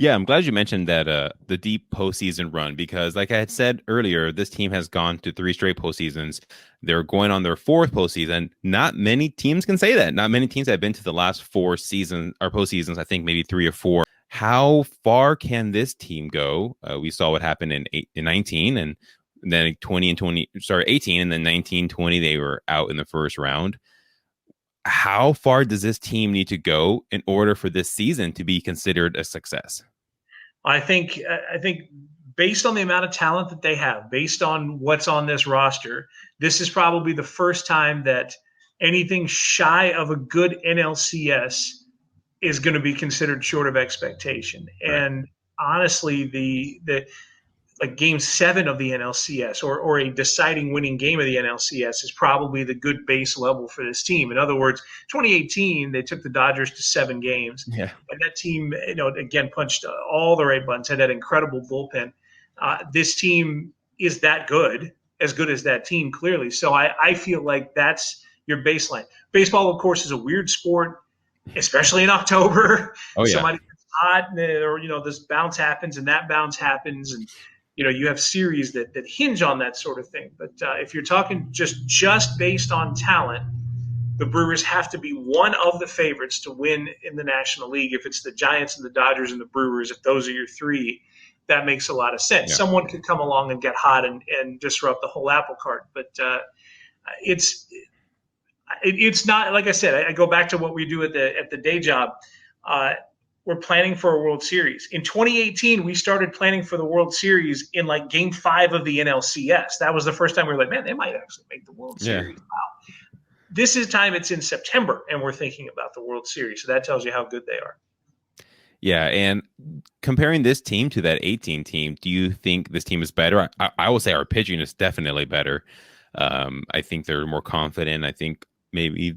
Yeah, I'm glad you mentioned that the deep postseason run because, like I had said earlier, this team has gone to three straight postseasons. They're going on their fourth postseason. Not many teams can say that. Not many teams have been to the last four seasons or postseasons. I think maybe three or four. How far can this team go? We saw what happened in 19 and then 20 and 20. Sorry, 18 and then 19, 20. They were out in the first round. How far does this team need to go in order for this season to be considered a success? I think based on the amount of talent that they have, based on what's on this roster, this is probably the first time that anything shy of a good NLCS is going to be considered short of expectation. Right. And honestly, the like game 7 of the NLCS or a deciding winning game of the NLCS is probably the good base level for this team. In other words, 2018, they took the Dodgers to 7 games. Yeah. And that team, again, punched all the right buttons, had that incredible bullpen. This team is that good as that team, clearly. So I feel like that's your baseline. Baseball, of course, is a weird sport, especially in October. Oh yeah. Somebody gets hot, or this bounce happens and that bounce happens, and you have series that hinge on that sort of thing. But if you're talking just based on talent, the Brewers have to be one of the favorites to win in the National League. If it's the Giants and the Dodgers and the Brewers, if those are your three, that makes a lot of sense. Yeah. Someone could come along and get hot and disrupt the whole apple cart. But it's not, like I said, I go back to what we do at the day job. We're planning for a World Series. In 2018, we started planning for the World Series in like game 5 of the NLCS. That was the first time we were like, man, they might actually make the World Yeah. Series. Wow. This is time it's in September and we're thinking about the World Series. So that tells you how good they are. Yeah. And comparing this team to that 18 team, do you think this team is better? I will say our pitching is definitely better. I think they're more confident. I think maybe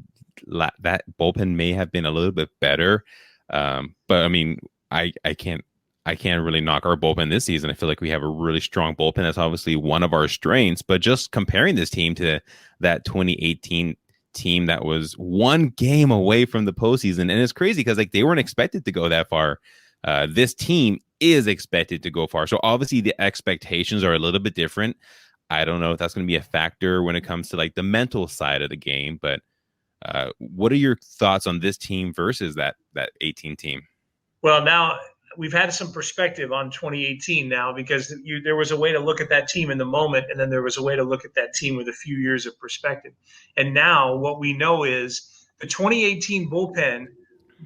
that bullpen may have been a little bit better. But I mean, I can't really knock our bullpen this season. I feel like we have a really strong bullpen. That's obviously one of our strengths. But just comparing this team to that 2018 team that was one game away from the postseason, and it's crazy because like they weren't expected to go that far. This team is expected to go far. So obviously the expectations are a little bit different. I don't know if that's going to be a factor when it comes to like the mental side of the game, but what are your thoughts on this team versus that 18 team? Well, now we've had some perspective on 2018 now because there was a way to look at that team in the moment, and then there was a way to look at that team with a few years of perspective. And now what we know is the 2018 bullpen,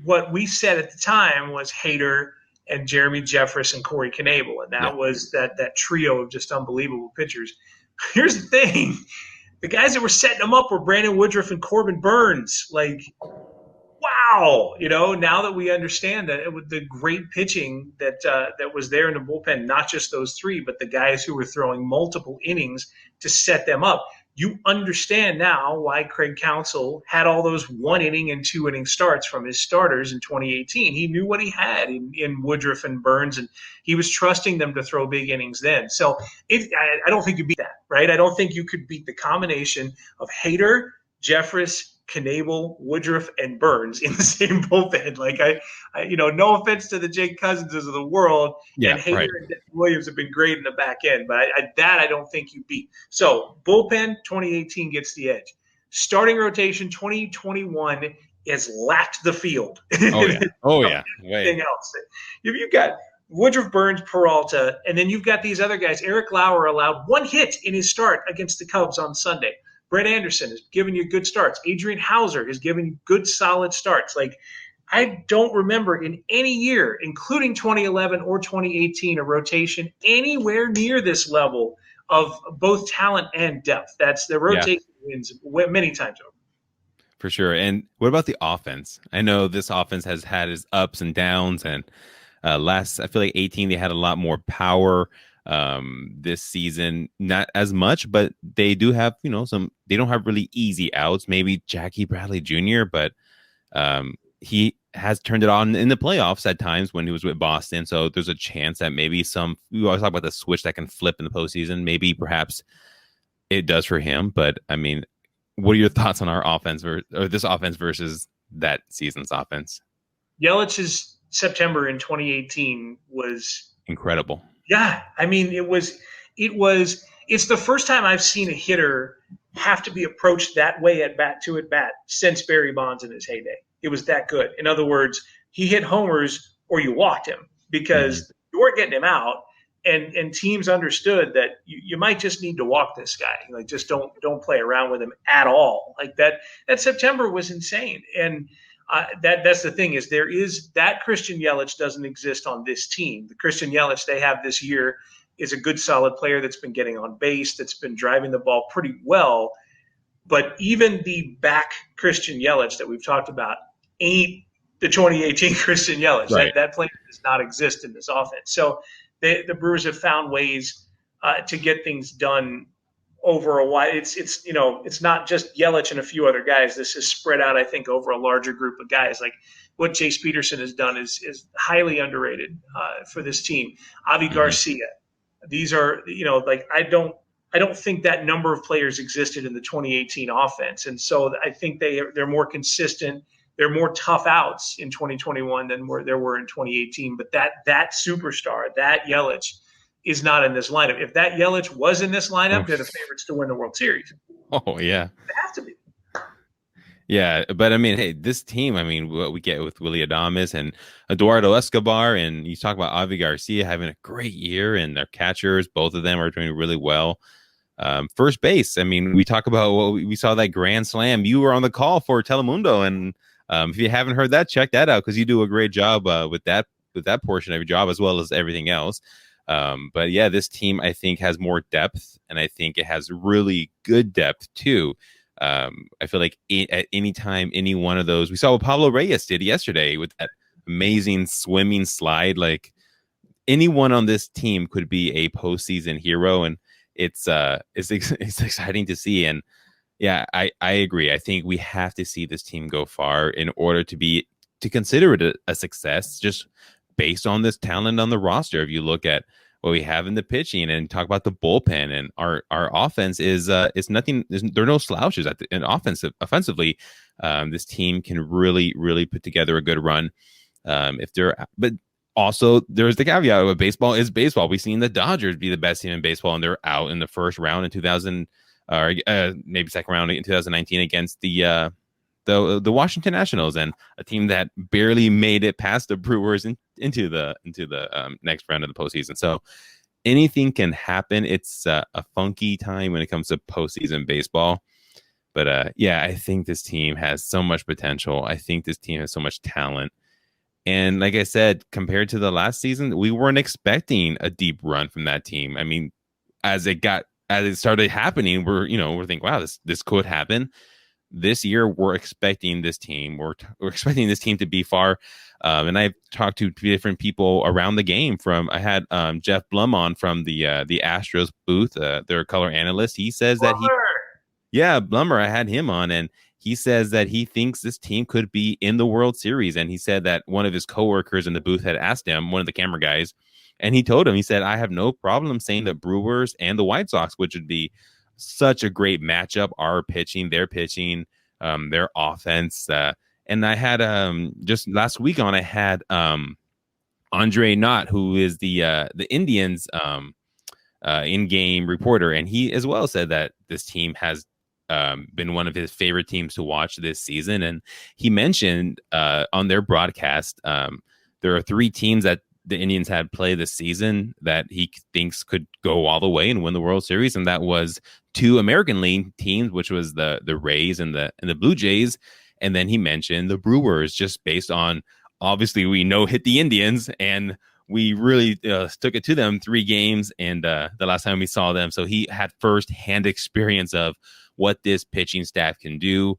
what we said at the time was Hader and Jeremy Jeffress and Corey Knebel, and that was that trio of just unbelievable pitchers. Here's the thing. The guys that were setting them up were Brandon Woodruff and Corbin Burns. Like, wow, now that we understand that the great pitching that was there in the bullpen, not just those three, but the guys who were throwing multiple innings to set them up. You understand now why Craig Counsell had all those 1 inning and 2 inning starts from his starters in 2018. He knew what he had in Woodruff and Burns, and he was trusting them to throw big innings then. So I don't think you beat that, right? I don't think you could beat the combination of Hader, Jeffress, Knebel, Woodruff, and Burns in the same bullpen. Like no offense to the Jake Cousinses of the world, and Hader Right. and Williams have been great in the back end, but I don't think you beat. So bullpen 2018 gets the edge. Starting rotation 2021 has lacked the field. Oh yeah. Oh yeah. Anything else? If you've got Woodruff, Burns, Peralta, and then you've got these other guys. Eric Lauer allowed 1 hit in his start against the Cubs on Sunday. Brett Anderson has given you good starts. Adrian Hauser has given you good, solid starts. Like, I don't remember in any year, including 2011 or 2018, a rotation anywhere near this level of both talent and depth. That's the rotation wins many times over. For sure. And what about the offense? I know this offense has had its ups and downs, and I feel like 18, they had a lot more power. This season, not as much, but they do have, they don't have really easy outs. Maybe Jackie Bradley Jr., but he has turned it on in the playoffs at times when he was with Boston. So there's a chance that maybe we always talk about the switch that can flip in the postseason. Maybe perhaps it does for him. But I mean, what are your thoughts on our offense or this offense versus that season's offense? Yelich's September in 2018 was Incredible. yeah. I mean, it's the first time I've seen a hitter have to be approached that way at bat since Barry Bonds in his heyday. It was that good. In other words, he hit homers or you walked him Hmm. because you weren't getting him out. And teams understood that you might just need to walk this guy. Like just don't play around with him at all. Like that September was insane. And that's the thing is there is that Christian Yelich doesn't exist on this team. The Christian Yelich they have this year is a good solid player that's been getting on base, that's been driving the ball pretty well. But even the back Christian Yelich that we've talked about ain't the 2018 Christian Yelich. Right. That player does not exist in this offense. So the Brewers have found ways to get things done over a while. It's not just Yelich and a few other guys. This is spread out, I think, over a larger group of guys. Like what Chase Peterson has done is highly underrated for this team. Avi Hmm. Garcia. These are like I don't think that number of players existed in the 2018 offense, and so I think they're more consistent. They're more tough outs in 2021 than there were in 2018. But that superstar, that Yelich, is not in this lineup. If that Yelich was in this lineup, they're the favorites to win the World Series. Oh yeah. They have to be. Yeah, but I mean, hey, this team, I mean, what we get with Willie Adames and Eduardo Escobar, and you talk about Avi Garcia having a great year, and their catchers, both of them are doing really well. First base, I mean, we talk about what we saw that grand slam. You were on the call for Telemundo, and if you haven't heard that, check that out because you do a great job with that portion of your job as well as everything else. But yeah, this team I think has more depth, and I think it has really good depth too. I feel like at any time, any one of those, we saw what Pablo Reyes did yesterday with that amazing swimming slide. Like anyone on this team could be a postseason hero, and it's exciting to see. And yeah, I agree. I think we have to see this team go far in order to consider it a success, just based on this talent on the roster. If you look at what we have in the pitching and talk about the bullpen and our offense is nothing. There are no slouches in offensively. This team can really put together a good run. If they're but also there's the caveat of baseball is baseball. We've seen the Dodgers be the best team in baseball, and they're out in the first round in 2000 or maybe second round in 2019 against the Washington Nationals, and a team that barely made it past the Brewers into the next round of the postseason. So anything can happen. It's a funky time when it comes to postseason baseball. But yeah, I think this team has so much potential. I think this team has so much talent. And like I said, compared to the last season, we weren't expecting a deep run from that team. I mean, as it started happening, we're thinking, wow, this could happen. This year, we're expecting this team. We're expecting this team to be far. And I've talked to different people around the game. I had Jeff Blum on from the Astros booth, their color analyst. He says that yeah, Blummer, I had him on, and he says that he thinks this team could be in the World Series. And he said that one of his coworkers in the booth had asked him, one of the camera guys, and he told him, he said, I have no problem saying the Brewers and the White Sox, which would be such a great matchup, our pitching, their pitching, their offense. And I had just last week on, I had Andre Knott, who is the Indians in-game reporter, and he as well said that this team has been one of his favorite teams to watch this season. And he mentioned on their broadcast, there are three teams that the Indians had play this season that he thinks could go all the way and win the World Series, and that was two American League teams, which was the Rays and the Blue Jays. And then he mentioned the Brewers, just based on obviously we know hit the Indians, and we really took it to them 3 games, and the last time we saw them, so he had firsthand experience of what this pitching staff can do.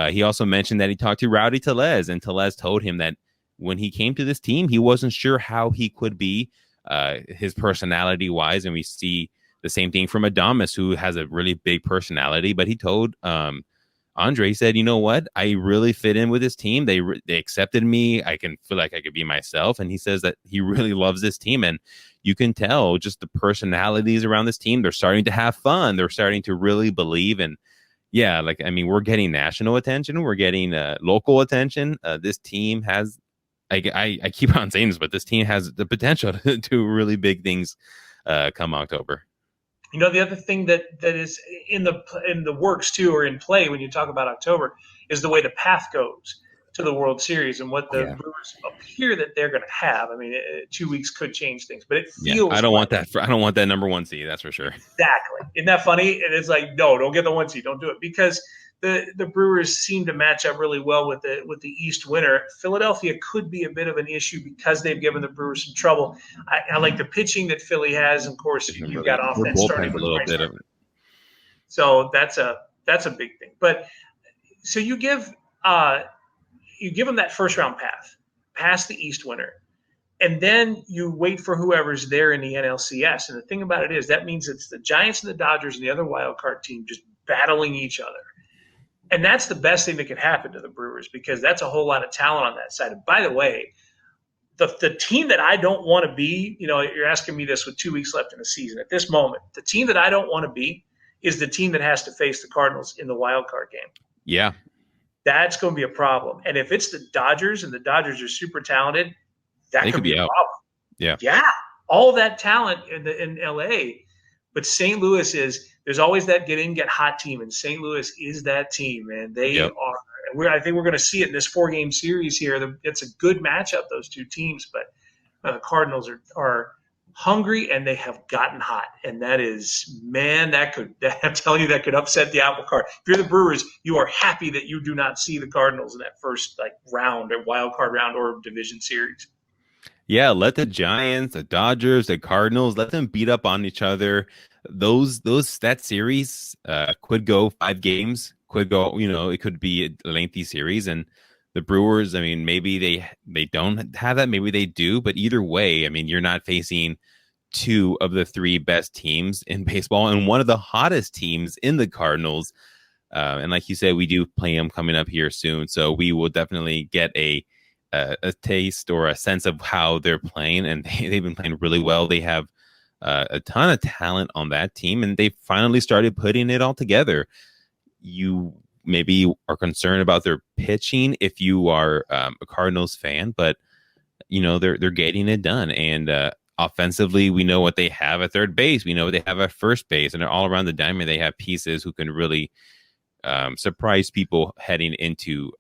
He also mentioned that he talked to Rowdy Tellez, and Tellez told him that when he came to this team, he wasn't sure how he could be his personality wise. And we see the same thing from Adames, who has a really big personality. But he told Andre, he said, you know what? I really fit in with this team. They accepted me. I can feel like I could be myself. And he says that he really loves this team. And you can tell just the personalities around this team. They're starting to have fun. They're starting to really believe. And yeah, like, I mean, we're getting national attention. We're getting local attention. This team has I keep on saying this, but this team has the potential to do really big things come October. The other thing that is in the works too, or in play when you talk about October, is the way the path goes to the World Series and what the Yeah. Brewers appear that they're going to have. I mean, 2 weeks could change things, but it Yeah, I feels don't like want that. I don't want that number one seed. That's for sure. exactly. Isn't that funny? And it's like, no, don't get the 1 seed, don't do it because the Brewers seem to match up really well with the East winner. Philadelphia could be a bit of an issue because they've given the Brewers some trouble. I like the pitching that Philly has. Of course, you've got Their offense starting bullpen's a with little Bryce bit of Harper. So that's a big thing. But so you give them that first round path, past the East winner, and then you wait for whoever's there in the NLCS. And the thing about it is that means it's the Giants and the Dodgers and the other wild card team just battling each other. And that's the best thing that could happen to the Brewers because that's a whole lot of talent on that side. And by the way, the team that I don't want to be, you're asking me this with 2 weeks left in the season. At this moment, the team that I don't want to be is the team that has to face the Cardinals in the wild card game. yeah. That's going to be a problem. And if it's the Dodgers and the Dodgers are super talented, that could be a out. problem. Yeah. Yeah. All that talent in LA. But St. Louis there's always that get in, get hot team. And St. Louis is that team, man. They are. I think we're going to see it in this 4-game series here. It's a good matchup, those two teams. But the Cardinals are hungry and they have gotten hot. And that is, man, I'm telling you, that could upset the apple cart. If you're the Brewers, you are happy that you do not see the Cardinals in that first round or wild card round or division series. Yeah, let the Giants, the Dodgers, the Cardinals, let them beat up on each other. That series could go 5 games, could go, it could be a lengthy series. And the Brewers, I mean, maybe they don't have that, maybe they do, but either way, I mean, you're not facing two of the three best teams in baseball and one of the hottest teams in the Cardinals. And like you said, we do play them coming up here soon, so we will definitely get a taste or a sense of how they're playing, and they've been playing really well. They have a ton of talent on that team, and they finally started putting it all together. You maybe are concerned about their pitching if you are a Cardinals fan, but they're getting it done. And offensively, we know what they have at third base. We know what they have at first base, and all around the diamond, they have pieces who can really surprise people heading into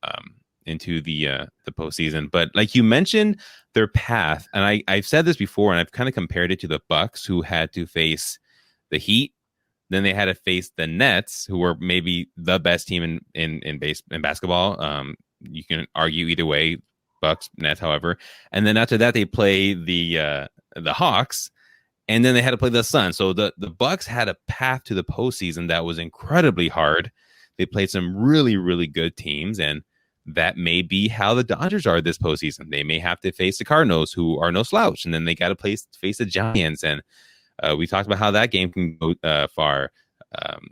the postseason. But like you mentioned, their path, and I've said this before, and I've kind of compared it to the Bucks, who had to face the Heat, then they had to face the Nets, who were maybe the best team in basketball. You can argue either way, Bucks, Nets, however, and then after that they play the Hawks, and then they had to play the Suns. So the Bucks had a path to the postseason that was incredibly hard. They played some really, really good teams, and that may be how the Dodgers are this postseason. They may have to face the Cardinals, who are no slouch, and then they got to face the Giants. And we talked about how that game can go far,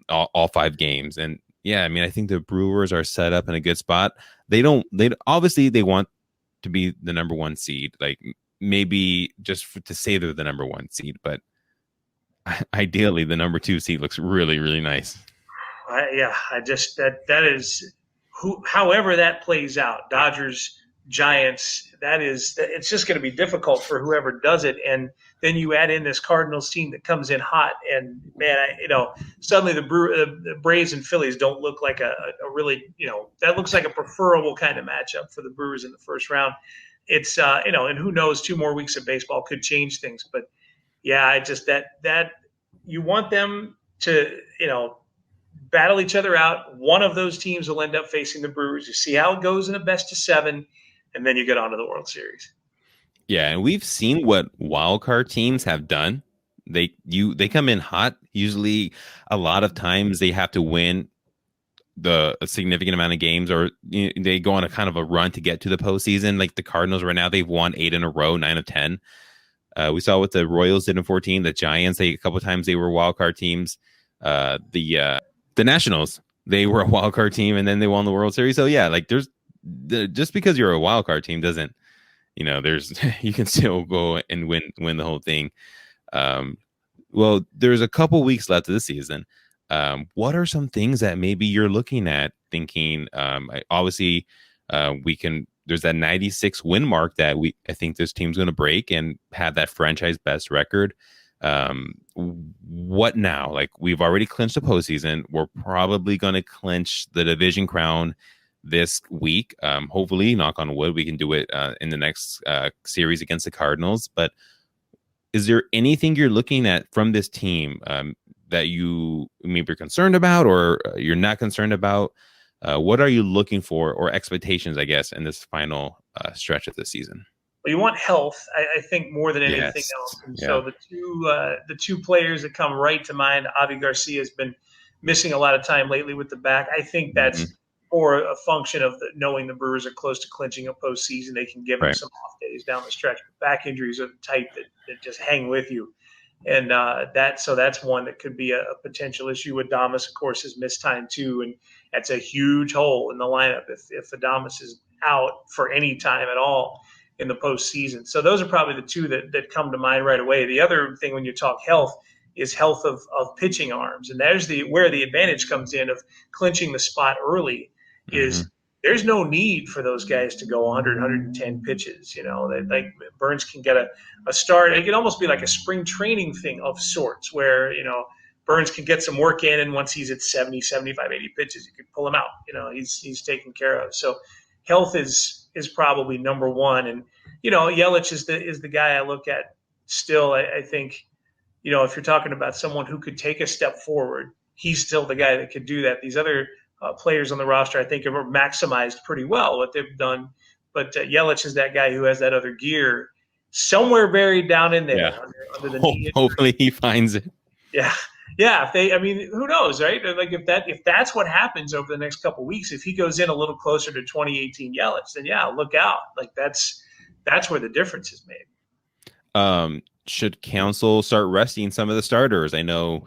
all 5 games. And yeah, I mean, I think the Brewers are set up in a good spot. They obviously they want to be the number 1 seed, like maybe just to say they're the number 1 seed, but ideally the number 2 seed looks really, really nice. I just that is however that plays out, Dodgers, Giants, it's just going to be difficult for whoever does it. And then you add in this Cardinals team that comes in hot, and man, suddenly the Braves and Phillies don't look like a really, that looks like a preferable kind of matchup for the Brewers in the first round. It's and who knows, 2 more weeks of baseball could change things, but yeah, I just that you want them to battle each other out. One of those teams will end up facing the Brewers. You see how it goes in a best of 7, and then you get on to the World Series. Yeah, and we've seen what wildcard teams have done. They come in hot. Usually, a lot of times they have to win a significant amount of games, or they go on a kind of a run to get to the postseason. Like the Cardinals right now, they've won 8 in a row, 9 of 10. We saw what the Royals did in 14. The Giants, a couple of times they were wildcard teams. The Nationals, they were a wild card team, and then they won the World Series. So yeah, like just because you're a wild card team doesn't, you can still go and win the whole thing. Well, there's a couple weeks left of the season. What are some things that maybe you're looking at, thinking? Obviously, we can there's that 96 win mark that I think this team's going to break and have that franchise best record. What now? Like, we've already clinched the postseason. We're probably going to clinch the division crown this week. Hopefully, knock on wood, we can do it in the next series against the Cardinals. But is there anything you're looking at from this team that you maybe are concerned about, or you're not concerned about? What are you looking for, or expectations, I guess, in this final stretch of the season? Well, you want health, I think, more than anything Yes. else. And Yeah. so the two players that come right to mind, Avi Garcia has been missing a lot of time lately with the back. I think Hmm. that's more a function of knowing the Brewers are close to clinching a postseason. They can give him Right. some off days down the stretch. But back injuries are the type that just hang with you. And that's one that could be a potential issue. Adames, of course, has missed time too, and that's a huge hole in the lineup if Adames is out for any time at all in the postseason. So those are probably the two that come to mind right away. The other thing when you talk health is health of pitching arms, and there's where the advantage comes in of clinching the spot early. Hmm. Is there's no need for those guys to go 100, 110 pitches. Like Burns can get a start. It can almost be like a spring training thing of sorts where, Burns can get some work in, and once he's at 70, 75, 80 pitches, you can pull him out. He's taken care of. So health is probably number one. And, Yelich is the guy I look at still. I think, if you're talking about someone who could take a step forward, he's still the guy that could do that. These other players on the roster, I think, have maximized pretty well what they've done. But Yelich is that guy who has that other gear somewhere buried down in Yeah. there under the knee injury. Hopefully he finds it. Yeah, yeah. Who knows, right? Like if that's what happens over the next couple of weeks, if he goes in a little closer to 2018 Yelich, then yeah, look out. Like that's where the difference is made. Should Council start resting some of the starters? I know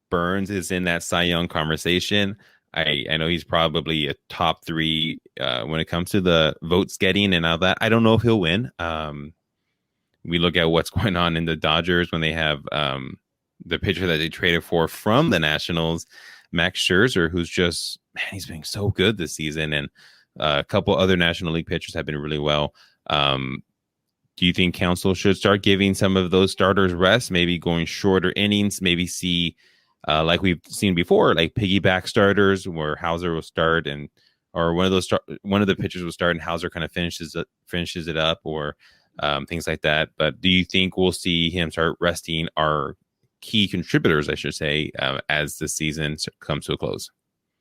Burns is in that Cy Young conversation. I know he's probably a top three when it comes to the votes getting and all that. I don't know if he'll win. We look at what's going on in the Dodgers when they have the pitcher that they traded for from the Nationals, Max Scherzer, who's just, man, he's been so good this season, and a couple other National League pitchers have been really well. Do you think Council should start giving some of those starters rest, maybe going shorter innings, maybe see like we've seen before, like piggyback starters where Hauser will start or one of the pitchers will start and Hauser kind of finishes it up, or things like that. But do you think we'll see him start resting our key contributors, I should say, as the season comes to a close?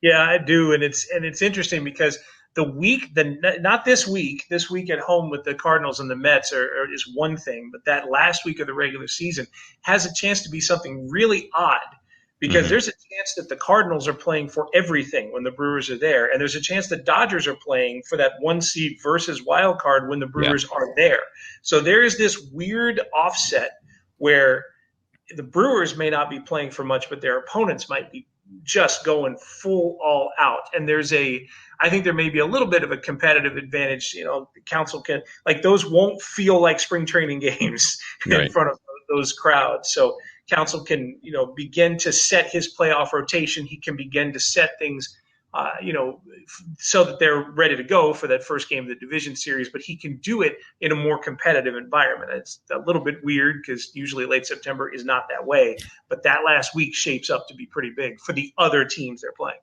Yeah, I do, and it's interesting because not this week at home with the Cardinals and the Mets is one thing, but that last week of the regular season has a chance to be something really odd because there's a chance that the Cardinals are playing for everything when the Brewers are there, and there's a chance the Dodgers are playing for that one seed versus wild card when the Brewers are there. So there is this weird offset where the Brewers may not be playing for much, but their opponents might be just going full all out. And I think there may be a little bit of a competitive advantage. The Council can, like, those won't feel like spring training games in front of those crowds. So Council can, begin to set his playoff rotation. He can begin to set things, so that they're ready to go for that first game of the division series, but he can do it in a more competitive environment. It's a little bit weird because usually late September is not that way, but that last week shapes up to be pretty big for the other teams they're playing.